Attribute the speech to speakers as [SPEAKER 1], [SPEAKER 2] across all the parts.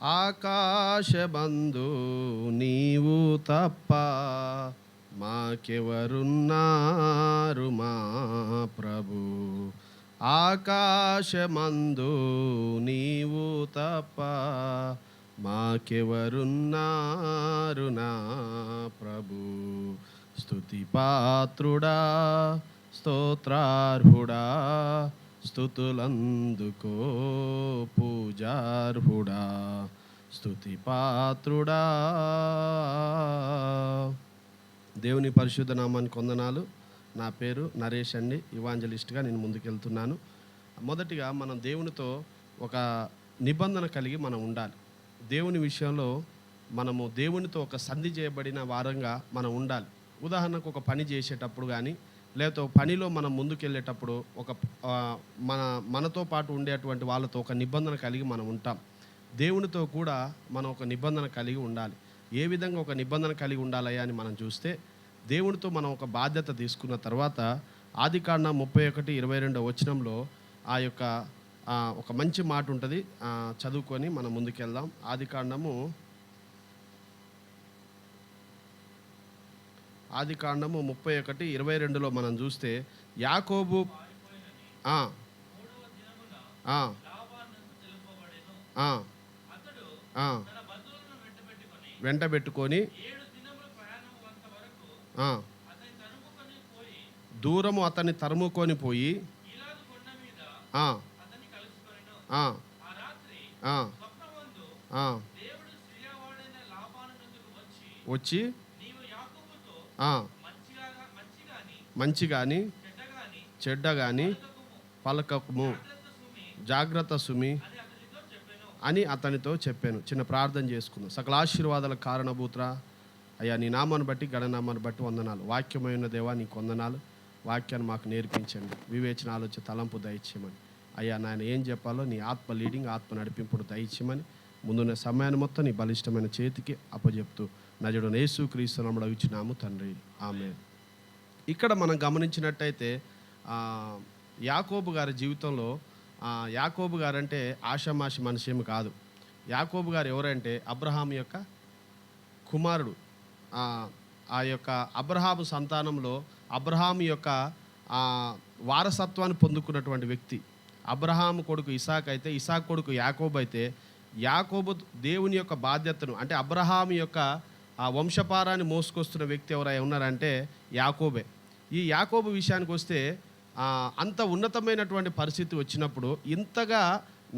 [SPEAKER 1] ఆకాశమందు నీవు తప్ప మాకెవరున్నారు మా ప్రభు. ఆకాశమందు నీవు తప్ప మాకెవరున్నారు నా ప్రభు. స్తుతి పాత్రుడా, స్తోత్రార్హుడా, స్తుతులందుకో పూజార్హుడా. స్తుతి పాత్రుడా. దేవుని పరిశుద్ధ నామానికి వందనాలు. నా పేరు నరేష్ అండి. ఇవాంజలిస్ట్గా నేను ముందుకెళ్తున్నాను. మొదటిగా మనం దేవునితో ఒక నిబంధన కలిగి మనం ఉండాలి. దేవుని విషయంలో మనము దేవునితో ఒక సంధి చేయబడిన వారంగా మనం ఉండాలి. ఉదాహరణకు ఒక పని చేసేటప్పుడు కానీ, లేకపోతే పనిలో మనం ముందుకెళ్ళేటప్పుడు ఒక మనతో పాటు ఉండేటువంటి వాళ్ళతో ఒక నిబంధన కలిగి మనం ఉంటాం. దేవునితో కూడా మనం ఒక నిబంధన కలిగి ఉండాలి. ఏ విధంగా ఒక నిబంధన కలిగి ఉండాలయ్యా అని మనం చూస్తే, దేవునితో మనం ఒక బాధ్యత తీసుకున్న తర్వాత ఆదికాండం 31:22 వచనంలో ఆ యొక్క ఒక మంచి మాట ఉంటుంది. చదువుకొని మనం ముందుకెళ్దాం. ఆదికాండము 31:22లో మనం చూస్తే యాకోబు వెంటబెట్టుకొని దూరము అతన్ని తరుముకొని పోయి వచ్చి మంచి కానీ చెడ్డ కానీ పలకము, జాగ్రత్త సుమి అని అతనితో చెప్పాను. చిన్న ప్రార్థన చేసుకుందాం. సకల ఆశీర్వాదాల కారణభూత్రా అయ్యా, నీ నామాన్ని బట్టి గణనామాన్ని బట్టి వందనాలు. వాక్యమైన దేవా నీకు వందనాలు. వాక్యాన్ని మాకు నేర్పించండి. వివేచన ఆలోచన తలంపు దయచేయమని అయ్యా నాయన ఏం చెప్పాలో నీ ఆత్మ లీడింగ్, ఆత్మ నడిపింపుడు దయచేయమని ముందున్న సమయాన్ని మొత్తం నీ బలిష్టమైన చేతికి అప్పచెప్తూ నజరుడైన యేసుక్రీస్తు నామమున అడుగుచున్నాము తండ్రి, ఆమేన్. ఇక్కడ మనం గమనించినట్టయితే యాకోబు గారి జీవితంలో యాకోబు గారు అంటే ఆషామాషి మనిషి ఏమి కాదు. యాకోబు గారు ఎవరంటే అబ్రహాము యొక్క కుమారుడు. ఆ యొక్క అబ్రహాము సంతానంలో అబ్రహాము యొక్క వారసత్వాన్ని పొందుకున్నటువంటి వ్యక్తి. అబ్రహాము కొడుకు ఇసాక్ అయితే, ఇసాక్ కొడుకు యాకోబు అయితే, యాకోబు దేవుని యొక్క బాధ్యతను అంటే అబ్రహాము యొక్క వంశపారాన్ని మోసుకొస్తున్న వ్యక్తి ఎవరై ఉన్నారంటే యాకోబే. ఈ యాకోబు విషయానికి వస్తే అంత ఉన్నతమైనటువంటి పరిస్థితి వచ్చినప్పుడు ఇంతగా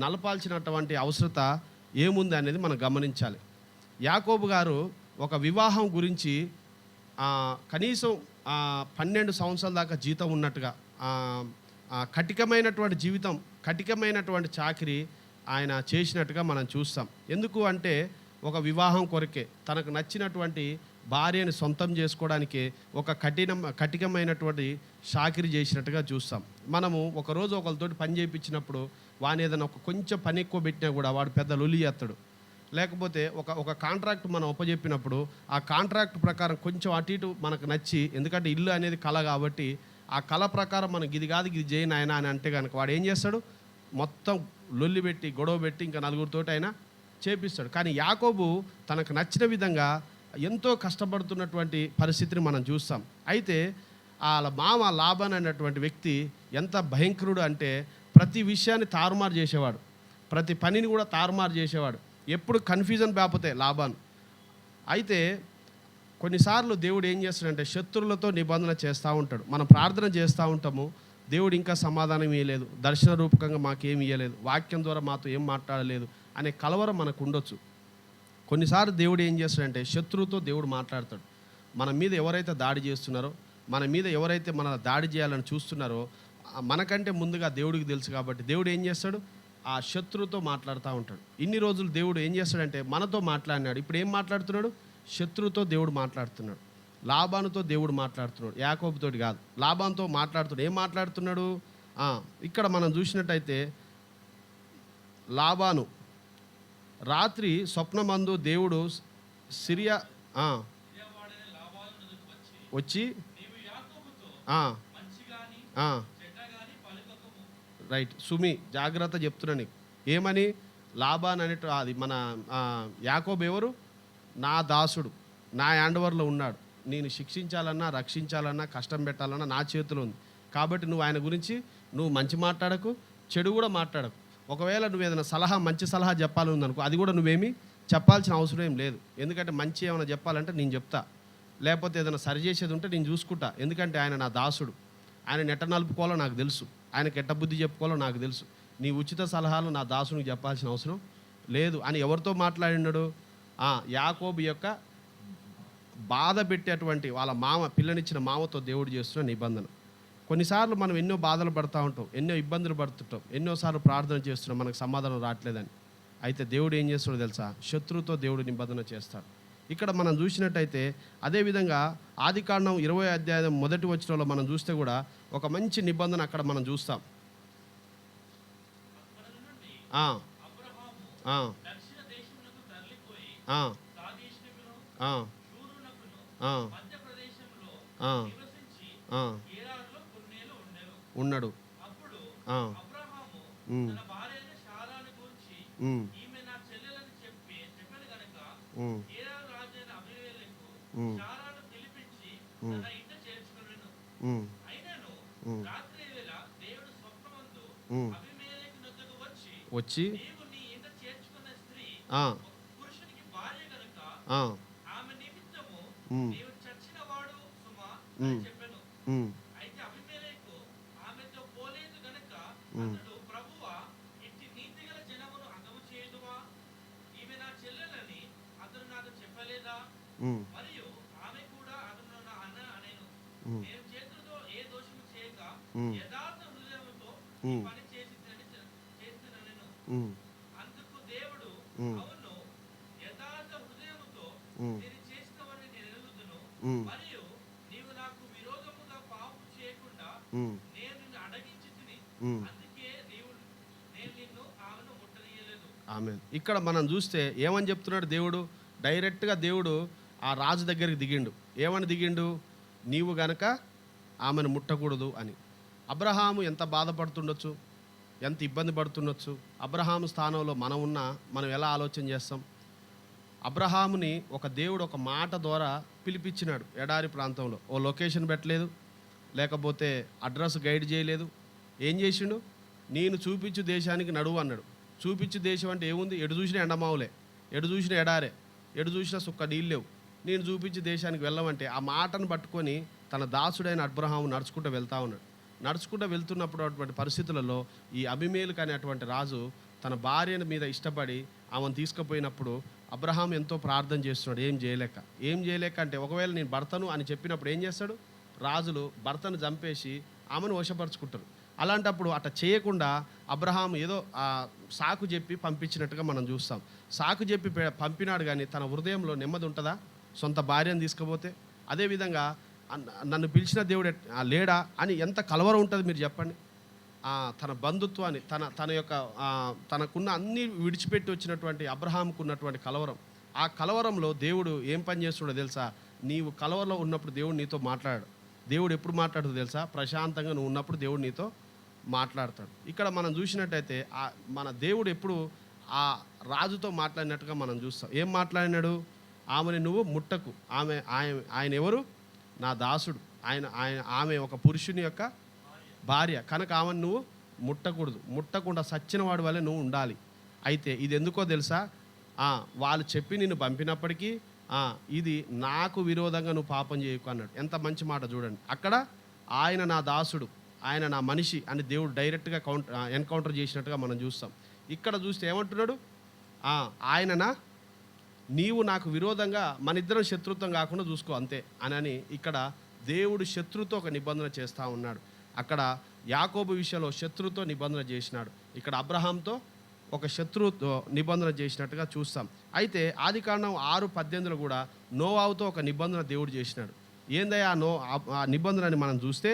[SPEAKER 1] నలపాల్సినటువంటి అవసరత ఏముంది అనేది మనం గమనించాలి. యాకోబు గారు ఒక వివాహం గురించి కనీసం 12 సంవత్సరాల దాకా జీతం ఉన్నట్టుగా కఠినమైనటువంటి జీవితం, కఠినమైనటువంటి చాకిరీ ఆయన చేసినట్టుగా మనం చూస్తాం. ఎందుకు అంటే ఒక వివాహం కొరకే, తనకు నచ్చినటువంటి భార్యని సొంతం చేసుకోవడానికి ఒక కఠినమైనటువంటి చాకిరీ చేసినట్టుగా చూస్తాం. మనము ఒకరోజు ఒకరితోటి పని చేయించినప్పుడు వాని ఏదైనా ఒక కొంచెం పని ఎక్కువ పెట్టినా కూడా వాడు పెద్ద లొల్లి చేస్తాడు. లేకపోతే ఒక కాంట్రాక్ట్ మనం ఒప్పజెప్పినప్పుడు ఆ కాంట్రాక్ట్ ప్రకారం కొంచెం అటు ఇటు మనకు నచ్చి, ఎందుకంటే ఇల్లు అనేది కళ కాబట్టి ఆ కళ ప్రకారం మనకి ఇది కాదు ఇది చేయను ఆయన అని అంటే కనుక వాడు ఏం చేస్తాడు, మొత్తం లొల్లి పెట్టి గొడవ పెట్టి ఇంకా నలుగురితోటి అయినా చేపిస్తాడు. కానీ యాకోబు తనకు నచ్చిన విధంగా ఎంతో కష్టపడుతున్నటువంటి పరిస్థితిని మనం చూస్తాం. అయితే వాళ్ళ మామ లాబాన్ అనేటువంటి వ్యక్తి ఎంత భయంకరుడు అంటే ప్రతి విషయాన్ని తారుమారు చేసేవాడు, ప్రతి పనిని కూడా తారుమారు చేసేవాడు. ఎప్పుడు కన్ఫ్యూజన్ కాకపోతే లాబాన్. అయితే కొన్నిసార్లు దేవుడు ఏం చేస్తాడంటే శత్రువులతో నిబంధన చేస్తూ ఉంటాడు. మనం ప్రార్థన చేస్తూ ఉంటాము, దేవుడు ఇంకా సమాధానం ఇవ్వలేదు, దర్శన రూపకంగా మాకేం ఇవ్వలేదు, వాక్యం ద్వారా మాతో ఏం మాట్లాడలేదు అనే కలవరం మనకు ఉండొచ్చు. కొన్నిసార్లు దేవుడు ఏం చేస్తాడంటే శత్రువుతో దేవుడు మాట్లాడతాడు. మన మీద ఎవరైతే దాడి చేస్తున్నారో, మన మీద ఎవరైతే మన దాడి చేయాలని చూస్తున్నారో మనకంటే ముందుగా దేవుడికి తెలుసు కాబట్టి దేవుడు ఏం చేస్తాడు, ఆ శత్రువుతో మాట్లాడుతూ ఉంటాడు. ఇన్ని రోజులు దేవుడు ఏం చేస్తాడంటే మనతో మాట్లాడినాడు, ఇప్పుడు ఏం మాట్లాడుతున్నాడు, శత్రువుతో దేవుడు మాట్లాడుతున్నాడు. లాబానుతో దేవుడు మాట్లాడుతున్నాడు, యాకోబుతోటి కాదు, లాబానుతో మాట్లాడుతున్నాడు. ఏం మాట్లాడుతున్నాడు, ఇక్కడ మనం చూసినట్టయితే లాబాను రాత్రి స్వప్నమందు దేవుడు సిరియా వచ్చి రైట్ సుమి జాగ్రత్త చెప్తున్నా నీకు ఏమని, లాబాన్ అనేటు అది మన యాకోబు ఎవరు? నా దాసుడు, నా హ్యాండ్ ఓవర్లో ఉన్నాడు. నేను శిక్షించాలన్నా, రక్షించాలన్నా, కష్టం పెట్టాలన్నా నా చేతిలో ఉంది. కాబట్టి నువ్వు ఆయన గురించి నువ్వు మంచి మాట్లాడకు, చెడు కూడా మాట్లాడకు. ఒకవేళ నువ్వు ఏదైనా సలహా, మంచి సలహా చెప్పాలని ఉందనుకో, అది కూడా నువ్వేమీ చెప్పాల్సిన అవసరం ఏం లేదు. ఎందుకంటే మంచి ఏమైనా చెప్పాలంటే నేను చెప్తా, లేకపోతే ఏదైనా సరి చేసేది ఉంటే నేను చూసుకుంటా. ఎందుకంటే ఆయన నా దాసుడు. ఆయన ఎట్ట నలుపుకోవాలో నాకు తెలుసు, ఆయనకి ఎట్ట బుద్ధి చెప్పుకోవాలో నాకు తెలుసు. నీ ఉచిత సలహాలు నా దాసునికి చెప్పాల్సిన అవసరం లేదు అని ఎవరితో మాట్లాడినాడు? యాకోబు యొక్క బాధ పెట్టేటువంటి వాళ్ళ మామ, పిల్లనిచ్చిన మామతో దేవుడు చేస్తున్న నిబంధన. కొన్నిసార్లు మనం ఎన్నో బాధలు పడుతూ ఉంటాం, ఎన్నో ఇబ్బందులు పడుతుంటాం, ఎన్నోసార్లు ప్రార్థన చేస్తున్నాం, మనకు సమాధానం రావట్లేదని. అయితే దేవుడు ఏం చేస్తాడో తెలుసా? శత్రువుతో దేవుడు నిబంధన చేస్తాడు. ఇక్కడ మనం చూసినట్టయితే అదేవిధంగా ఆదికాండం 20వ అధ్యాయం మొదటి వచనంలో మనం చూస్తే కూడా ఒక మంచి నిబంధన అక్కడ మనం చూస్తాం. ఉన్నాడు. వచ్చి ఆమె ఇక్కడ మనం చూస్తే ఏమని చెప్తున్నాడు దేవుడు? డైరెక్ట్గా దేవుడు ఆ రాజు దగ్గరికి దిగిండు. ఏమని దిగిండు? నీవు గనక ఆమెను ముట్టకూడదు అని. అబ్రహాము ఎంత బాధపడుతుండొచ్చు, ఎంత ఇబ్బంది పడుతుండొచ్చు. అబ్రహాము స్థానంలో మనం ఉన్నా మనం ఎలా ఆలోచన చేస్తాం? అబ్రహాముని ఒక దేవుడు ఒక మాట ద్వారా పిలిపించినాడు ఎడారి ప్రాంతంలో. ఓ లొకేషన్ పెట్టలేదు, లేకపోతే అడ్రస్ గైడ్ చేయలేదు. ఏం చేసిండు? నేను చూపించు దేశానికి నడువు అన్నాడు. చూపించు దేశం అంటే ఏముంది? ఎటు చూసినా ఎండమావులే, ఎటు చూసినా ఎడారే, ఎటు చూసినా సుక్క నీళ్ళు లేవు. నేను చూపించు దేశానికి వెళ్ళమంటే ఆ మాటను పట్టుకొని తన దాసుడైన అబ్రహాము నడుచుకుంటూ వెళ్తూ ఉన్నాడు. నడుచుకుంటూ వెళ్తున్నప్పుడు అటువంటి పరిస్థితులలో ఈ అబీమెలెకు అనేటువంటి రాజు తన భార్య మీద ఇష్టపడి ఆమెను తీసుకుపోయినప్పుడు అబ్రహాం ఎంతో ప్రార్థన చేస్తున్నాడు. ఏం చేయలేక అంటే ఒకవేళ నేను భర్తను అని చెప్పినప్పుడు ఏం చేస్తాడు? రాజులు భర్తను చంపేసి ఆమెను వశపరుచుకుంటారు. అలాంటప్పుడు అట్లా చేయకుండా అబ్రహాం ఏదో సాకు చెప్పి పంపించినట్టుగా మనం చూస్తాం. సాకు చెప్పి పంపినాడు, కానీ తన హృదయంలో నెమ్మది ఉంటుందా సొంత భార్యను తీసుకుపోతే? అదేవిధంగా నన్ను పిలిచిన దేవుడు లేడా అని ఎంత కలవరం ఉంటుంది మీరు చెప్పండి. తన బంధుత్వాన్ని తన యొక్క తనకున్న అన్ని విడిచిపెట్టి వచ్చినటువంటి అబ్రహాంకు ఉన్నటువంటి కలవరం, ఆ కలవరంలో దేవుడు ఏం పని చేస్తున్నాడో తెలుసా? నీవు కలవరంలో ఉన్నప్పుడు దేవుడు నీతో మాట్లాడాడు. దేవుడు ఎప్పుడు మాట్లాడుతుందో తెలుసా? ప్రశాంతంగా నువ్వు ఉన్నప్పుడు దేవుడు నీతో మాట్లాడతాడు. ఇక్కడ మనం చూసినట్టయితే మన దేవుడు ఎప్పుడు ఆ రాజుతో మాట్లాడినట్టుగా మనం చూస్తాం. ఏం మాట్లాడినాడు? ఆమెని నువ్వు ముట్టకు. ఆయన ఎవరు? నా దాసుడు. ఆమె ఒక పురుషుని యొక్క భార్య కనుక ఆమెను నువ్వు ముట్టకూడదు. ముట్టకుండా సచ్చినవాడి వల్లే నువ్వు ఉండాలి. అయితే ఇది ఎందుకో తెలుసా? వాళ్ళు చెప్పి నిన్ను పంపినప్పటికీ ఇది నాకు విరోధంగా నువ్వు పాపం చేయకు అన్నాడు. ఎంత మంచి మాట చూడండి. అక్కడ ఆయన నా దాసుడు, ఆయన నా మనిషి అని దేవుడు డైరెక్ట్గా ఎన్కౌంటర్ చేసినట్టుగా మనం చూస్తాం. ఇక్కడ చూస్తే ఏమంటున్నాడు? నీవు నాకు విరోధంగా మన ఇద్దరం శత్రుత్వం కాకుండా చూసుకో అంతే అని ఇక్కడ దేవుడు శత్రుతో ఒక నిబంధన చేస్తూ ఉన్నాడు. అక్కడ యాకోబు విషయంలో శత్రుతో నిబంధన చేసినాడు. ఇక్కడ అబ్రహాంతో ఒక శత్రుతో నిబంధన చేసినట్టుగా చూస్తాం. అయితే ఆదికాండం 6:18 కూడా నోవాహుతో ఒక నిబంధన దేవుడు చేసినాడు. ఏందయ్యా ఆ నిబంధన అని మనం చూస్తే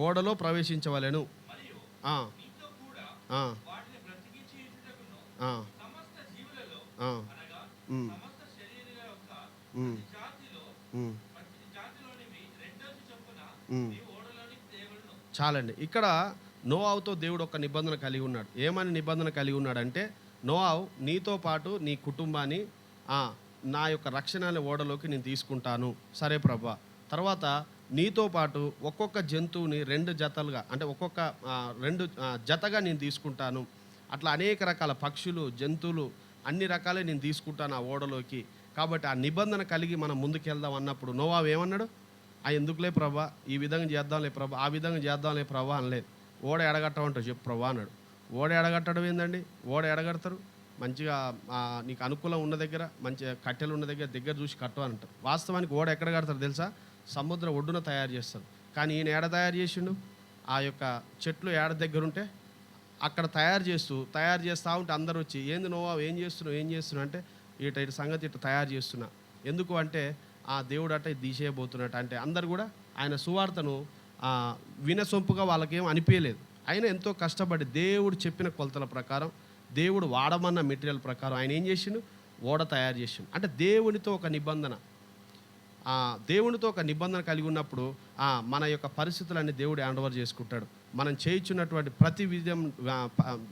[SPEAKER 1] ఓడలో ప్రవేశించవలెను, ఉమ్, ఉమ్. చాలండి. ఇక్కడ నోవాహుతో దేవుడు ఒక నిబంధన కలిగి ఉన్నాడు. ఏమని నిబంధన కలిగి ఉన్నాడంటే, నోవాహు నీతో పాటు నీ కుటుంబాన్ని ఆ, నా యొక్క రక్షణ అనే ఓడలోకి నేను తీసుకుంటాను. సరే ప్రభా. తర్వాత నీతో పాటు ఒక్కొక్క జంతువుని 2 జతలుగా, అంటే ఒక్కొక్క 2 జతగా నేను తీసుకుంటాను. అట్లా అనేక రకాల పక్షులు, జంతువులు అన్ని రకాలే నేను తీసుకుంటాను ఆ ఓడలోకి. కాబట్టి ఆ నిబంధన కలిగి మనం ముందుకెళ్దాం అన్నప్పుడు నోవాహు ఏమన్నాడు? ఎందుకులే ప్రభా, ఈ విధంగా చేద్దాంలే ప్రభా, ఆ విధంగా చేద్దాంలే ప్రభా అనలేదు. ఓడ ఎడగట్టమంటావు చెప్పు ప్రభా అన్నాడు. ఓడ ఎడగట్టడం ఏందండి? ఓడ ఎడగడతారు మంచిగా నీకు అనుకూలం ఉన్న దగ్గర, మంచిగా కట్టెలు ఉన్న దగ్గర చూసి కట్టవు అని అంటారు. వాస్తవానికి ఓడ ఎక్కడ కడతారు తెలుసా? సముద్ర ఒడ్డున తయారు చేస్తారు. కానీ ఈయన ఏడ తయారు చేసిండు? ఆ యొక్క చెట్లు ఏడ దగ్గర ఉంటే అక్కడ తయారు చేస్తూ ఉంటే అందరూ వచ్చి, ఏంది నోవా ఏం చేస్తున్నావు అంటే, ఇటు సంగతి ఇటు తయారు చేస్తున్నా. ఎందుకు అంటే ఆ దేవుడు అట్ట తీసేయబోతున్నట్టు. అంటే అందరు కూడా ఆయన సువార్తను వినసొంపుగా వాళ్ళకేం అనిపించలేదు. ఆయన ఎంతో కష్టపడి దేవుడు చెప్పిన కొలతల ప్రకారం, దేవుడు వాడమన్న మెటీరియల్ ప్రకారం ఆయన ఏం చేసిండు? ఓడ తయారు చేసిండు. అంటే దేవునితో ఒక నిబంధన, దేవునితో ఒక నిబంధన కలిగి ఉన్నప్పుడు మన యొక్క పరిస్థితులన్నీ దేవుడు హ్యాండ్ ఓవర్ చేసుకుంటాడు. మనం చేయించున్నటువంటి ప్రతి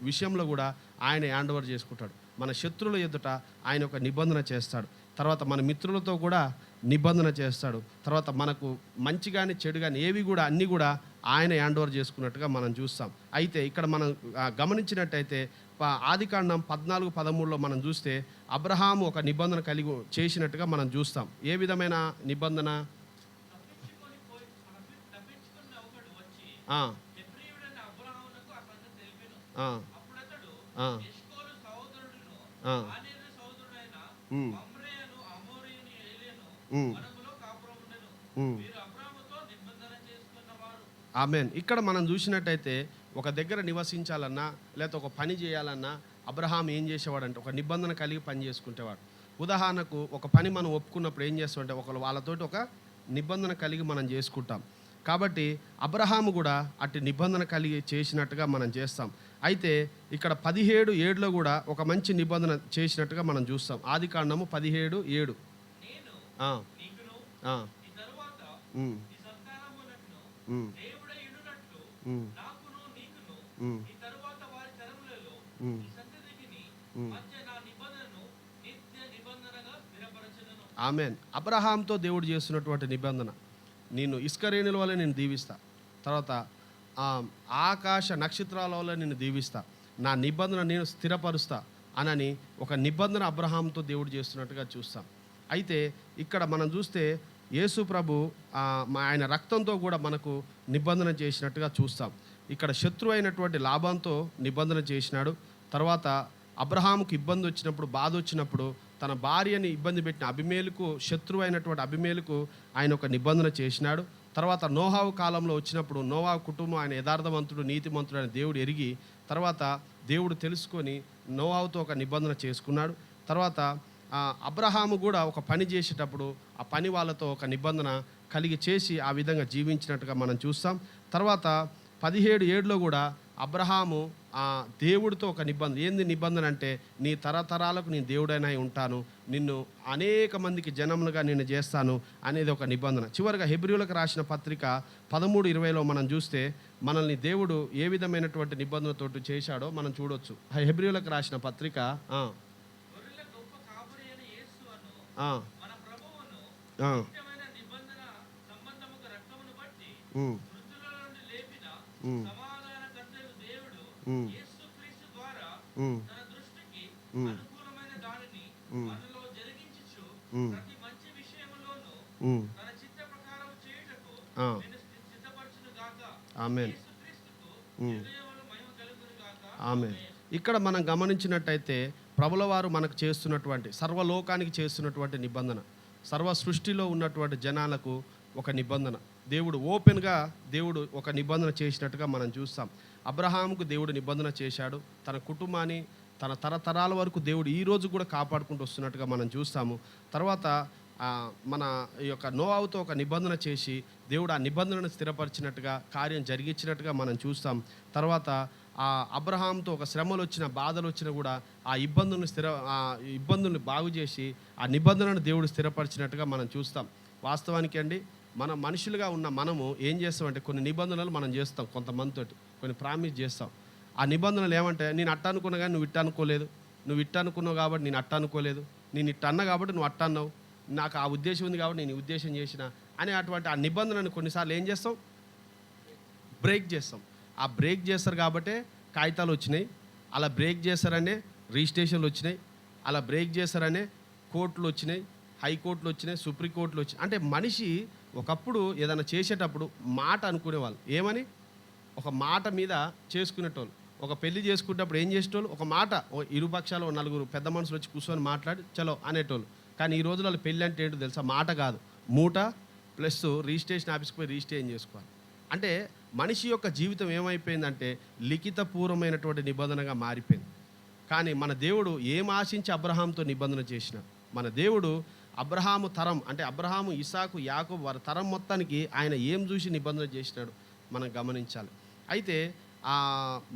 [SPEAKER 1] విషయంలో కూడా ఆయన హ్యాండ్ ఓవర్ చేసుకుంటాడు. మన శత్రువుల ఎదుట ఆయన ఒక నిబంధన చేస్తాడు. తర్వాత మన మిత్రులతో కూడా నిబంధన చేస్తాడు. తర్వాత మనకు మంచి కానీ చెడు కానీ ఏవి కూడా అన్నీ కూడా ఆయన హ్యాండ్ ఓవర్ చేసుకున్నట్టుగా మనం చూస్తాం. అయితే ఇక్కడ మనం గమనించినట్టయితే ఆదికాండం 14:13లో మనం చూస్తే అబ్రహాము ఒక నిబంధన కలిగి చేసినట్టుగా మనం చూస్తాం. ఏ విధమైన నిబంధన? ఆమేన్. ఇక్కడ మనం చూసినట్టయితే ఒక దగ్గర నివసించాలన్నా లేకపోతే ఒక పని చేయాలన్నా అబ్రహాం ఏం చేసేవాడంటే ఒక నిబంధన కలిగి పని చేసుకునేవాడు. ఉదాహరణకు ఒక పని మనం ఒప్పుకున్నప్పుడు ఏం చేస్తామంటే వాళ్ళతోటి ఒక నిబంధన కలిగి మనం చేసుకుంటాం. కాబట్టి అబ్రహాము కూడా అట్టి నిబంధన కలిగి చేసినట్టుగా మనం చేస్తాం. అయితే ఇక్కడ 17:7లో కూడా ఒక మంచి నిబంధన చేసినట్టుగా మనం చూస్తాం. ఆదికాండము 17:7. ఆమేన్. అబ్రహాంతో దేవుడు చేస్తున్నటువంటి నిబంధన, నేను ఇసుకరేణుల వల్ల నేను దీవిస్తా, తర్వాత ఆకాశ నక్షత్రాల వల్ల నేను దీవిస్తా, నా నిబంధన నేను స్థిరపరుస్తా అనని ఒక నిబంధన అబ్రహాంతో దేవుడు చేస్తున్నట్టుగా చూస్తాం. అయితే ఇక్కడ మనం చూస్తే యేసు ప్రభు ఆయన రక్తంతో కూడా మనకు నిబంధన చేసినట్టుగా చూస్తాం. ఇక్కడ శత్రువు అయినటువంటి లాభంతో నిబంధన చేసినాడు. తర్వాత అబ్రహాముకు ఇబ్బంది వచ్చినప్పుడు, బాధ వచ్చినప్పుడు, తన భార్యని ఇబ్బంది పెట్టిన అబీమెలెకు, శత్రువు అయినటువంటి అబీమెలెకు ఆయన ఒక నిబంధన చేసినాడు. తర్వాత నోవాహు కాలంలో వచ్చినప్పుడు నోవాహు కుటుంబం ఆయన యథార్థవంతుడు, నీతిమంతుడు అని దేవుడు ఎరిగి, తర్వాత దేవుడు తెలుసుకొని నోవాహుతో ఒక నిబంధన చేసుకున్నాడు. తర్వాత అబ్రహాము కూడా ఒక పని చేసేటప్పుడు ఆ పని వాళ్ళతో ఒక నిబంధన కలిగి చేసి ఆ విధంగా జీవించినట్టుగా మనం చూస్తాం. తర్వాత 17:7లో కూడా అబ్రహాము దేవుడితో ఒక నిబంధన, ఏంది నిబంధన అంటే, నీ తరతరాలకు నేను దేవుడైనా ఉంటాను, నిన్ను అనేక మందికి జనములుగా నేను చేస్తాను అనేది ఒక నిబంధన. చివరిగా హెబ్రీయులకు రాసిన పత్రిక 13:20లో మనం చూస్తే మనల్ని దేవుడు ఏ విధమైనటువంటి నిబంధనతోటి చేశాడో మనం చూడొచ్చు. హెబ్రీయులకు రాసిన పత్రిక ఆమేన్. ఆమేన్. ఇక్కడ మనం గమనించినట్టయితే ప్రభుల వారు మనకు చేస్తున్నటువంటి, సర్వలోకానికి చేస్తున్నటువంటి నిబంధన, సర్వ సృష్టిలో ఉన్నటువంటి జనాలకు ఒక నిబంధన, దేవుడు ఓపెన్గా దేవుడు ఒక నిబంధన చేసినట్టుగా మనం చూస్తాం. అబ్రహాముకు దేవుడు నిబంధన చేశాడు, తన కుటుంబాన్ని తన తరతరాల వరకు దేవుడు ఈరోజు కూడా కాపాడుకుంటూ వస్తున్నట్టుగా మనం చూస్తాము. తర్వాత మన ఈ యొక్క నోవాహుతో ఒక నిబంధన చేసి దేవుడు ఆ నిబంధనను స్థిరపరిచినట్టుగా, కార్యం జరిగించినట్టుగా మనం చూస్తాం. తర్వాత అబ్రహాంతో ఒక శ్రమలు వచ్చిన, బాధలు వచ్చినా కూడా ఆ ఇబ్బందుల్ని బాగు చేసి ఆ నిబంధనను దేవుడు స్థిరపరిచినట్టుగా మనం చూస్తాం. వాస్తవానికి అండి, మన మనుషులుగా ఉన్న మనము ఏం చేస్తామంటే కొన్ని నిబంధనలు మనం చేస్తాం కొంతమందితోటి, కొన్ని ప్రామిస్ చేస్తాం. ఆ నిబంధనలు ఏమంటే, నేను అట్ట అనుకున్నా కానీ నువ్వు ఇట్ట అనుకోలేదు, నువ్వు ఇట్ట అనుకున్నావు కాబట్టి నేను అట్ట అనుకోలేదు, నేను ఇట్ట అన్నా కాబట్టి నువ్వు అట్ట అన్నావు, నాకు ఆ ఉద్దేశం ఉంది కాబట్టి నేను ఈ ఉద్దేశం చేసిన అని అటువంటి ఆ నిబంధనను కొన్నిసార్లు ఏం చేస్తాం, బ్రేక్ చేస్తాం. ఆ బ్రేక్ చేస్తారు కాబట్టే కాగితాలు వచ్చినాయి, అలా బ్రేక్ చేస్తారనే రిజిస్ట్రేషన్లు వచ్చినాయి, అలా బ్రేక్ చేస్తారనే కోర్టులు వచ్చినాయి, హైకోర్టులు వచ్చినాయి, సుప్రీంకోర్టులు వచ్చినాయి. అంటే మనిషి ఒకప్పుడు ఏదైనా చేసేటప్పుడు మాట అనుకునేవాళ్ళు, ఏమని, ఒక మాట మీద చేసుకునేటోళ్ళు. ఒక పెళ్లి చేసుకునేటప్పుడు ఏం చేసేటోళ్ళు, ఒక మాట, ఇరుపక్షాలు నలుగురు పెద్ద మనుషులు వచ్చి కూర్చొని మాట్లాడి చలో అనేటోళ్ళు. కానీ ఈ రోజులలో పెళ్ళి అంటే ఏంటో తెలుసా, మాట కాదు, మూట ప్లస్ రిజిస్ట్రేషన్ ఆఫీస్కి పోయి రిజిస్ట్రేషన్ చేసుకోవాలి. అంటే మనిషి యొక్క జీవితం ఏమైపోయిందంటే లిఖితపూర్వమైనటువంటి నిబంధనగా మారిపోయింది. కానీ మన దేవుడు ఏం ఆశించి అబ్రహాంతో నిబంధన చేసినాడు? మన దేవుడు అబ్రహాము తరం, అంటే అబ్రహాము, ఇసాకు, యాకోబు వారి తరం మొత్తానికి ఆయన ఏం చూసి నిబంధన చేసినాడు మనం గమనించాలి. అయితే ఆ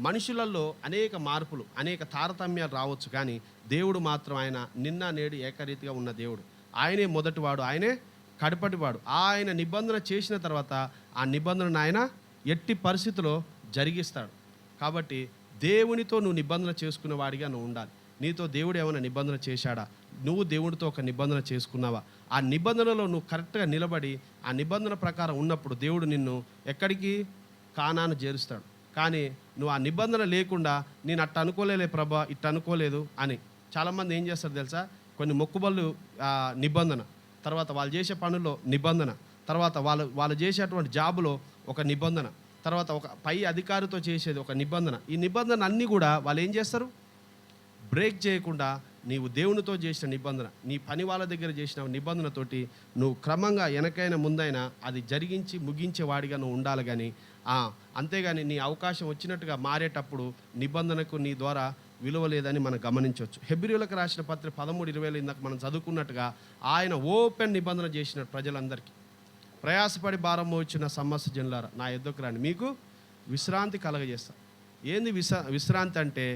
[SPEAKER 1] మనుషులలో అనేక మార్పులు, అనేక తారతమ్యాలు రావచ్చు, కానీ దేవుడు మాత్రం ఆయన నిన్న నేడు ఏకరీతిగా ఉన్న దేవుడు. ఆయనే మొదటివాడు, ఆయనే కడపటివాడు. ఆయన నిబంధన చేసిన తర్వాత ఆ నిబంధనను ఆయన ఎట్టి పరిస్థితిలో జరిగిస్తాడు. కాబట్టి దేవునితో నువ్వు నిబంధన చేసుకునే వాడిగా నువ్వు ఉండాలి. నీతో దేవుడు ఏమైనా నిబంధన చేశాడా? నువ్వు దేవుడితో ఒక నిబంధన చేసుకున్నావా? ఆ నిబంధనలో నువ్వు కరెక్ట్గా నిలబడి ఆ నిబంధన ప్రకారం ఉన్నప్పుడు దేవుడు నిన్ను ఎక్కడికి, కానాను చేరుస్తాడు. కానీ నువ్వు ఆ నిబంధన లేకుండా నేను అట్ట అనుకోలేలే ప్రభా, ఇట్ట అనుకోలేదు అని చాలామంది ఏం చేస్తారు తెలుసా, కొన్ని మొక్కుబళ్ళు నిబంధన, తర్వాత వాళ్ళు చేసే పనుల్లో నిబంధన, తర్వాత వాళ్ళు చేసేటువంటి జాబులో ఒక నిబంధన, తర్వాత ఒక పై అధికారితో చేసేది ఒక నిబంధన. ఈ నిబంధన అన్నీ కూడా వాళ్ళు ఏం చేస్తారు, బ్రేక్ చేయకుండా నీవు దేవునితో చేసిన నిబంధన, నీ పని వాళ్ళ దగ్గర చేసిన నిబంధనతోటి నువ్వు క్రమంగా వెనకైనా ముందైనా అది జరిగించి ముగించే వాడిగా నువ్వు ఉండాలి. కానీ అంతేగాని నీ అవకాశం వచ్చినట్టుగా మారేటప్పుడు నిబంధనకు నీ ద్వారా విలువ లేదని మనం గమనించవచ్చు. హెబ్రీయులకు రాసిన పత్రిక 13:20 ఇందాక మనం చదువుకున్నట్టుగా ఆయన ఓపెన్ నిబంధన చేసినట్టు ప్రజలందరికీ, ప్రయాసపడి భారం మోచిన సమస్త జనులారా నా యొద్దకు రండి, మీకు విశ్రాంతి కలగజేస్తా. ఏంది విశ్రాంతి అంటే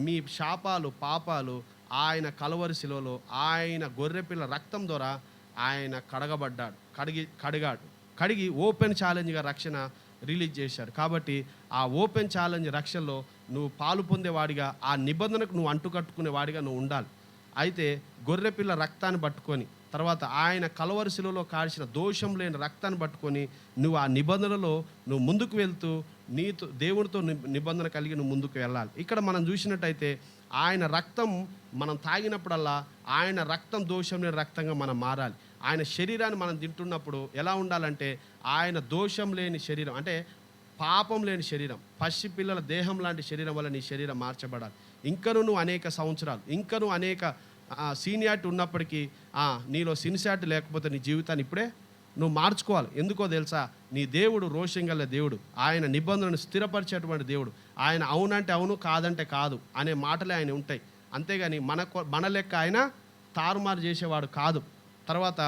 [SPEAKER 1] మీ శాపాలు, పాపాలు ఆయన కలువరి శిలువలో ఆయన గొర్రెపిల్ల రక్తం ద్వారా ఆయన కడగబడ్డాడు, కడిగి ఓపెన్ ఛాలెంజ్గా రక్షణ రిలీజ్ చేశాడు. కాబట్టి ఆ ఓపెన్ ఛాలెంజ్ రక్షణలో నువ్వు పాలు పొందేవాడిగా, ఆ నిబంధనకు నువ్వు అంటుకట్టుకునే వాడిగా నువ్వు ఉండాలి. అయితే గొర్రెపిల్ల రక్తాన్ని పట్టుకొని, తర్వాత ఆయన కలువరి శిలువలో కాల్చిన దోషం లేని రక్తాన్ని పట్టుకొని నువ్వు ఆ నిబంధనలో నువ్వు ముందుకు వెళ్తూ నీతో దేవునితో నిబంధన కలిగి నువ్వు ముందుకు వెళ్ళాలి. ఇక్కడ మనం చూసినట్టయితే ఆయన రక్తం మనం తాగినప్పుడల్లా ఆయన రక్తం దోషం లేని రక్తంగా మనం మారాలి. ఆయన శరీరాన్ని మనం తింటున్నప్పుడు ఎలా ఉండాలంటే ఆయన దోషం లేని శరీరం, అంటే పాపం లేని శరీరం, పసి పిల్లల దేహం లాంటి శరీరం వల్ల నీ శరీరం మార్చబడాలి. ఇంకనూ నువ్వు అనేక సంవత్సరాలు, ఇంకనూ అనేక సీనియారిటీ ఉన్నప్పటికీ నీలో సిన్సియారిటీ లేకపోతే నీ జీవితాన్ని ఇప్పుడే నువ్వు మార్చుకోవాలి. ఎందుకో తెలుసా, నీ దేవుడు రోషం గల దేవుడు, ఆయన నిబంధనను స్థిరపరిచేటువంటి దేవుడు. ఆయన అవునంటే అవును, కాదంటే కాదు అనే మాటలే ఆయన ఉంటాయి. అంతేగాని మన లెక్క ఆయన తారుమారు చేసేవాడు కాదు. తర్వాత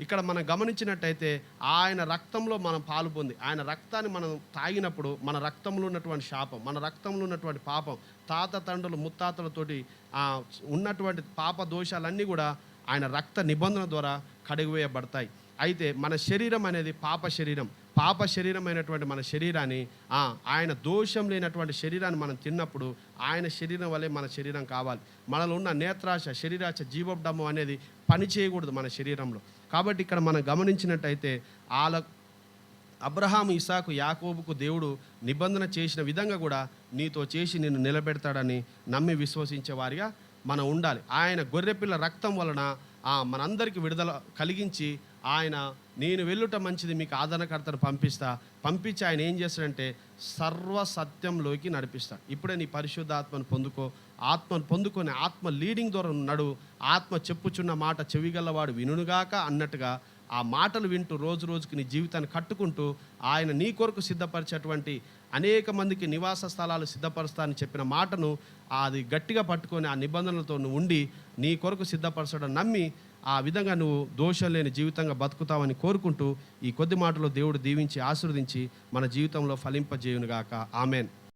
[SPEAKER 1] ఇక్కడ మనం గమనించినట్టయితే ఆయన రక్తంలో మనం పాలు పొంది, ఆయన రక్తాన్ని మనం తాగినప్పుడు మన రక్తంలో ఉన్నటువంటి శాపం, మన రక్తంలో ఉన్నటువంటి పాపం, తాత తండ్రులు ముత్తాతలతోటి ఉన్నటువంటి పాప దోషాలన్నీ కూడా ఆయన రక్త నిబంధన ద్వారా కడిగివేయబడతాయి. అయితే మన శరీరం అనేది పాప శరీరమైనటువంటి మన శరీరాన్ని, ఆయన దోషం లేనటువంటి శరీరాన్ని మనం తిన్నప్పుడు ఆయన శరీరం వల్లే మన శరీరం కావాలి. మనలో ఉన్న నేత్రాశ, శరీరాశ, జీవోడ్డము అనేది పని చేయకూడదు మన శరీరంలో. కాబట్టి ఇక్కడ మనం గమనించినట్టయితే అబ్రహాము, ఇసాకు, యాకోబుకు దేవుడు నిబంధన చేసిన విధంగా కూడా నీతో చేసి నిన్ను నిలబెడతాడని నమ్మి విశ్వసించే వారిగా మనం ఉండాలి. ఆయన గొర్రెపిల్ల రక్తం వలన మనందరికీ విడుదల కలిగించి ఆయన నేను వెళ్ళుట మంచిది, మీకు ఆదరణకర్తను పంపించి ఆయన ఏం చేస్తాడంటే సర్వసత్యంలోకి నడిపిస్తాడు. ఇప్పుడే నీ పరిశుద్ధాత్మను పొందుకొని ఆత్మ లీడింగ్ ద్వారా నడు. ఆత్మ చెప్పుచున్న మాట చెవిగలవాడు వినుగాక అన్నట్టుగా ఆ మాటలు వింటూ రోజు రోజుకి నీ జీవితాన్ని కట్టుకుంటూ ఆయన నీ కొరకు సిద్ధపరిచేటువంటి అనేక మందికి నివాస స్థలాలు సిద్ధపరుస్తానని చెప్పిన మాటను అది గట్టిగా పట్టుకొని ఆ నిబంధనలతో నువ్వు ఉండి నీ కొరకు సిద్ధపరచడం నమ్మి ఆ విధంగా నువ్వు దోషం లేని జీవితంగా బతుకుతావని కోరుకుంటూ ఈ కొద్ది మాటలో దేవుడు దీవించి ఆశీర్వదించి మన జీవితంలో ఫలింపజేయునుగాక. ఆమెన్.